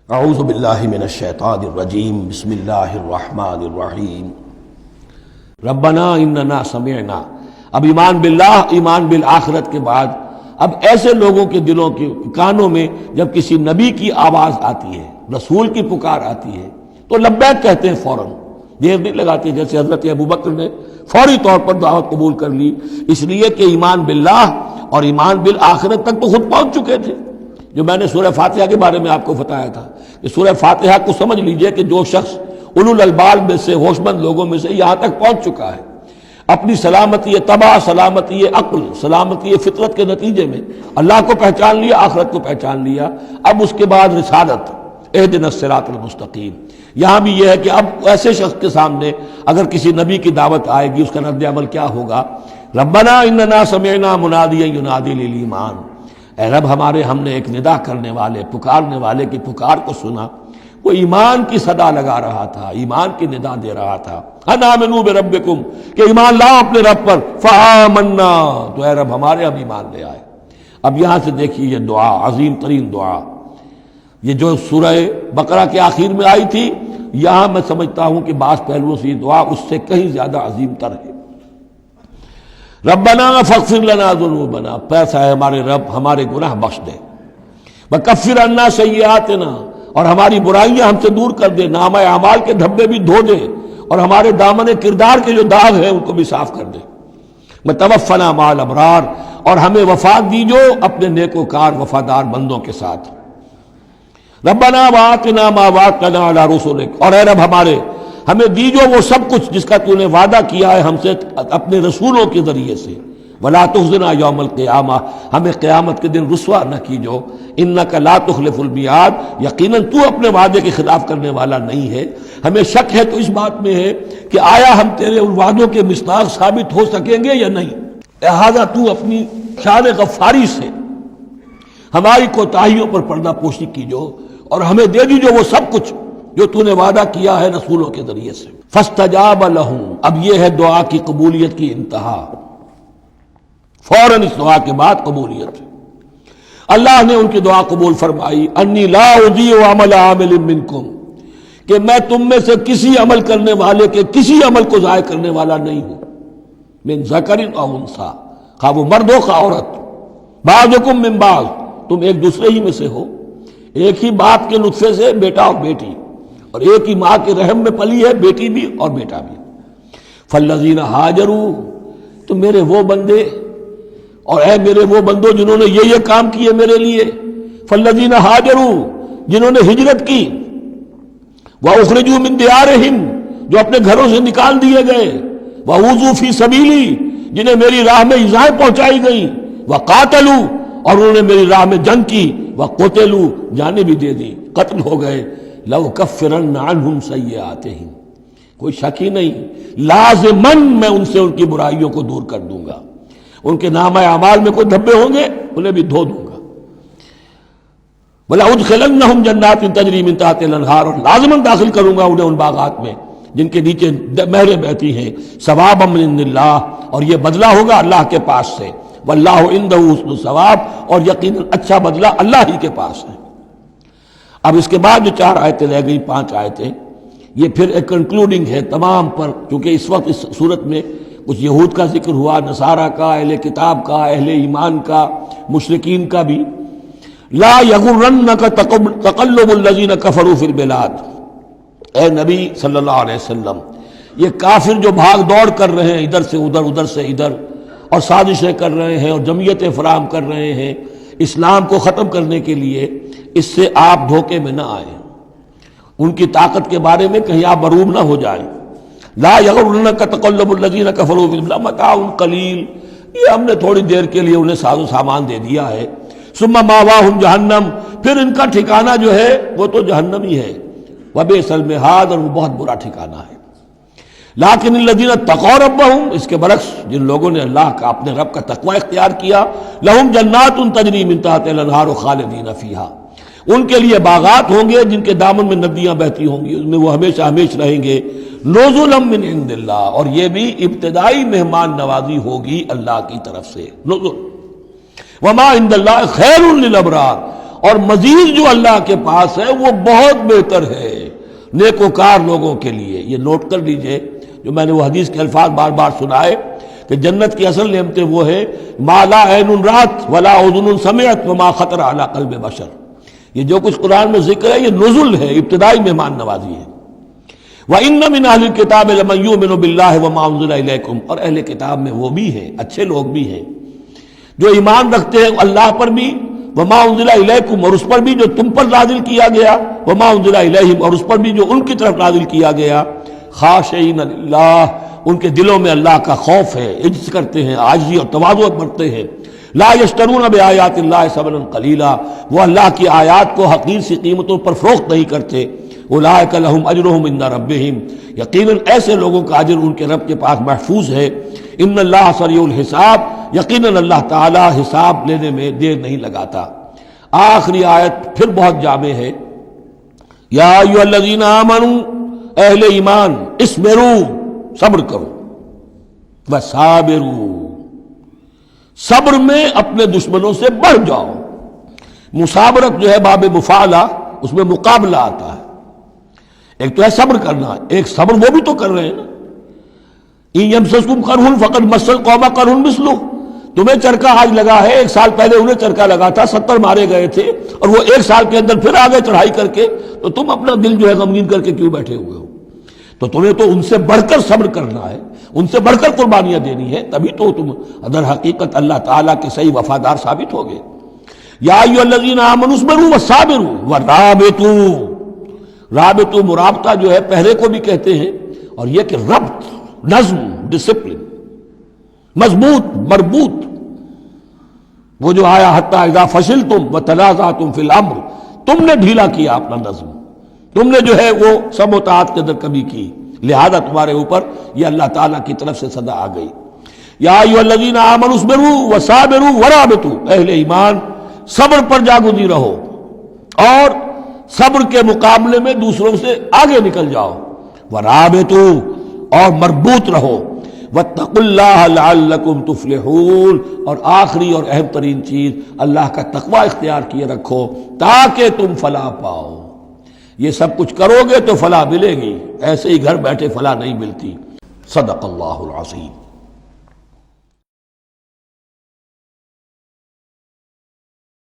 اعوذ باللہ من الشیطان الرجیم بسم اللہ الرحمن الرحیم ربنا اننا سمعنا۔ اب ایمان باللہ، ایمان بالآخرت کے بعد اب ایسے لوگوں کے دلوں کے کانوں میں جب کسی نبی کی آواز آتی ہے، رسول کی پکار آتی ہے تو لبیک کہتے ہیں فوراً، دیر نہیں لگاتے، جیسے حضرت ابوبکر نے فوری طور پر دعوت قبول کر لی، اس لیے کہ ایمان باللہ اور ایمان بالآخرت تک تو خود پہنچ چکے تھے۔ جو میں نے سورہ فاتحہ کے بارے میں آپ کو بتایا تھا کہ سورہ فاتحہ کو سمجھ لیجئے کہ جو شخص اولو الالباب میں سے، ہوش مند لوگوں میں سے یہاں تک پہنچ چکا ہے، اپنی سلامتی طبع، سلامتی عقل، سلامتی فطرت کے نتیجے میں اللہ کو پہچان لیا، آخرت کو پہچان لیا، اب اس کے بعد رسالت، اہدنا الصراط المستقیم۔ یہاں بھی یہ ہے کہ اب ایسے شخص کے سامنے اگر کسی نبی کی دعوت آئے گی، اس کا رد عمل کیا ہوگا؟ ربنا اننا سمعنا منادیا ینادی للایمان، اے رب ہمارے، ہم نے ایک ندا کرنے والے، پکارنے والے کی پکار کو سنا، وہ ایمان کی صدا لگا رہا تھا، ایمان کی ندا دے رہا تھا، ان آمنوا بربکم، کہ ایمان لاؤ اپنے رب پر، فآمنا، تو اے رب ہمارے اب ایمان لے آئے۔ اب یہاں سے دیکھیے یہ دعا، عظیم ترین دعا، یہ جو سورہ بقرہ کے آخر میں آئی تھی، یہاں میں سمجھتا ہوں کہ بعض پہلوؤں سے یہ دعا اس سے کہیں زیادہ عظیم تر ہے۔ ربنا فاغفر لنا ذنوبنا، پیسا ہے ہمارے رب ہمارے گناہ بخش دے، وکفر عنا سیئاتنا، اور ہماری برائیاں ہم سے دور کر دے، نامہ اعمال کے دھبے بھی دھو دے، اور ہمارے دامن کردار کے جو داغ ہیں ان کو بھی صاف کر دے، وتوفنا مع الابرار، اور ہمیں وفات دیجو اپنے نیکوکار وفادار بندوں کے ساتھ۔ ربنا وآتنا ما وعدتنا علی رسلک، اور اے رب ہمارے، ہمیں دیجو وہ سب کچھ جس کا تو نے وعدہ کیا ہے ہم سے اپنے رسولوں کے ذریعے سے، ولا تخزنا یوم القیامہ، ہمیں قیامت کے دن رسوا نہ کیجو، انک لا تخلف المیعاد، یقیناً تو اپنے وعدے کے خلاف کرنے والا نہیں ہے۔ ہمیں شک ہے تو اس بات میں ہے کہ آیا ہم تیرے ان وعدوں کے مصداق ثابت ہو سکیں گے یا نہیں، لہذا تو اپنی شان غفاری سے ہماری کوتاہیوں پر پردہ پوشی کیجو، اور ہمیں دے دیجو وہ سب کچھ جو تو نے وعدہ کیا ہے رسولوں کے ذریعے سے۔ فاستجاب لہم، اب یہ ہے دعا کی قبولیت کی انتہا، فوراً اس دعا کے بعد قبولیت۔ اللہ نے ان کی دعا قبول فرمائی، انی لا اضیع عمل عامل منکم، کہ میں تم میں سے کسی عمل کرنے والے کے کسی عمل کو ضائع کرنے والا نہیں ہوں، من ذکر او انثی، خواہ وہ مرد ہو خواہ عورت، بعضکم من بعض، تم ایک دوسرے ہی میں سے ہو، ایک ہی باپ کے نطفے سے بیٹا اور بیٹی، اور ایک ہی ماں کے رحم میں پلی ہے بیٹی بھی اور بیٹا بھی۔ فالذین ہاجروا، تو میرے وہ بندے، اور اے میرے وہ بندوں جنہوں نے یہ کام کیے میرے لیے، فالذین ہاجروا، جنہوں نے ہجرت کی، واخرجوا من دیارہم، جو اپنے گھروں سے نکال دیے گئے، واوذوا فی سبیلی، جنہیں میری راہ میں ایذائیں پہنچائی گئیں، وقاتلوا، اور انہوں نے میری راہ میں جنگ کی، وقتلوا، جانیں بھی دے دی، قتل ہو گئے، لَأُكَفِّرَنَّ عَنْهُمْ سَيِّئَاتِهِمْ، کوئی شک ہی نہیں، لازماً میں ان سے ان کی برائیوں کو دور کر دوں گا، ان کے نامہ اعمال میں کوئی دھبے ہوں گے انہیں بھی دھو دوں گا، وَلَأُدْخِلَنَّهُمْ جَنَّاتٍ تَجْرِي مِن تَحْتِهَا الْأَنْهَارُ، اور لازماً داخل کروں گا انہیں ان باغات میں جن کے نیچے نہریں بہتی ہیں، ثوابا من عند اللہ، اور یہ بدلہ ہوگا اللہ کے پاس سے، واللہ عنده حسن الثواب، اور یقیناً اچھا بدلہ اللہ ہی کے پاس ہے۔ اب اس کے بعد جو 4 آیتیں رہ گئی، 5 آیتیں، یہ پھر ایک کنکلوڈنگ ہے تمام پر، کیونکہ اس وقت اس صورت میں کچھ یہود کا ذکر ہوا، نصارہ کا، اہل کتاب کا، اہل ایمان کا، مشرکین کا بھی۔ لا یغرنک تقلب الذین کفروا فی البلاد، اے نبی صلی اللہ علیہ وسلم، یہ کافر جو بھاگ دوڑ کر رہے ہیں ادھر سے ادھر، ادھر سے ادھر، اور سازشیں کر رہے ہیں اور جمعیتیں فراہم کر رہے ہیں اسلام کو ختم کرنے کے لیے، اس سے آپ دھوکے میں نہ آئیں، ان کی طاقت کے بارے میں کہیں آپ مروب نہ ہو جائیں۔ لا یغرنک تقلب الذین کفروا فی البلاد متاع قلیل، یہ ہم نے تھوڑی دیر کے لیے انہیں ساز و سامان دے دیا ہے، ثم ماواہم جہنم، پھر ان کا ٹھکانہ جو ہے وہ تو جہنم ہی ہے، وبئس المہاد، اور وہ بہت برا ٹھکانہ ہے۔ لیکن الذین اتقوا ربہم، اس کے برعکس جن لوگوں نے اللہ کا، اپنے رب کا تقوی اختیار کیا، لہم جنات تجری من تحتہا الانہار خالدین فیہا، ان کے لیے باغات ہوں گے جن کے دامن میں ندیاں بہتی ہوں گی، اس میں وہ ہمیشہ ہمیشہ رہیں گے، نزلا من عند اللہ، اور یہ بھی ابتدائی مہمان نوازی ہوگی اللہ کی طرف سے، نزل، وما عند اللہ خیر للابرار، اور مزید جو اللہ کے پاس ہے وہ بہت بہتر ہے نیکوکار لوگوں کے لیے. یہ نوٹ کر لیجئے جو میں نے وہ حدیث کے الفاظ بار بار سنائے کہ جنت کی اصل نعمتیں وہ ہے ما لا عین رات ولا اذن سمعت وما خطر علی قلب بشر. یہ جو کچھ قرآن میں ذکر ہے یہ نزل ہے، ابتدائی مہمان نوازی ہے. وَإِنَّ مِنْ أَهْلِ الْكِتَابِ لَمَنْ يُؤْمِنُ بِاللَّهِ وَمَا أُنزِلَ إِلَيْكُمْ. اور اہل کتاب میں وہ بھی ہیں، اچھے لوگ بھی ہیں جو ایمان رکھتے ہیں اللہ پر بھی، وَمَا أُنزِلَ إِلَيْكُمْ اور اس پر بھی جو تم پر نازل کیا گیا، وَمَا أُنزِلَ إِلَيْهِمْ اور اس پر بھی جو ان کی طرف نازل کیا گیا. خاشعین للہ، ان کے دلوں میں اللہ کا خوف ہے، عجز کرتے ہیں، عاجزی اور تواضع برتتے ہیں. لا یشترون بآیات اللہ ثمنا قلیلا، وہ اللہ کی آیات کو حقیر سی قیمتوں پر فروخت نہیں کرتے. اولئک لہم اجرہم عند ربہم، یقیناً ایسے لوگوں کا اجر ان کے رب کے پاس محفوظ ہے. ان اللہ سریع الحساب، یقیناً اللہ تعالی حساب لینے میں دیر نہیں لگاتا. آخری آیت پھر بہت جامع ہے. یا ایھا الذین آمنوا، اہل ایمان، اصبروا، صبر کرو، وصابروا، صبر میں اپنے دشمنوں سے بڑھ جاؤ. مصابرت جو ہے باب مفاعلہ، اس میں مقابلہ آتا ہے. ایک تو ہے صبر کرنا، ایک صبر وہ بھی تو کر رہے ہیں نا. ان یمسسکم قرح فقد مس القوم قرح مثلہ، تمہیں چرکا آج لگا ہے، ایک سال پہلے انہیں چرکا لگا تھا، 70 مارے گئے تھے، اور وہ ایک سال کے اندر پھر آگے چڑھائی کر کے، تو تم اپنا دل جو ہے غمگین کر کے کیوں بیٹھے ہوئے ہو؟ تو تمہیں تو ان سے بڑھ کر صبر کرنا ہے، ان سے بڑھ کر قربانیاں دینی ہے، تبھی تو تم در حقیقت اللہ تعالیٰ کے صحیح وفادار ثابت ہوگے. یا ایھا الذین آمنوا اصبروا وصابروا ورابطوا. رابطوا مرابطہ جو ہے پہرے کو بھی کہتے ہیں، اور یہ کہ ربط، نظم، ڈسپلن، مضبوط، مربوط. وہ جو آیا حتی اذا فشلتم وتنازعتم فی الامر، تم نے ڈھیلا کیا اپنا نظم، تم نے جو ہے وہ سب اطاعت کے اندر کمی کی، لہذا تمہارے اوپر یہ اللہ تعالیٰ کی طرف سے صدا آ گئی. یا ایھا الذین آمنوا اصبروا وصابروا ورابطوا، اہل ایمان صبر پر جاگزی رہو اور صبر کے مقابلے میں دوسروں سے آگے نکل جاؤ. ورابطوا، اور مربوط رہو. واتقوا اللہ لعلکم تفلحون، اور آخری اور اہم ترین چیز اللہ کا تقوی اختیار کیے رکھو تاکہ تم فلاح پاؤ. یہ سب کچھ کرو گے تو فلاح ملے گی، ایسے ہی گھر بیٹھے فلاح نہیں ملتی. صدق اللہ العظیم.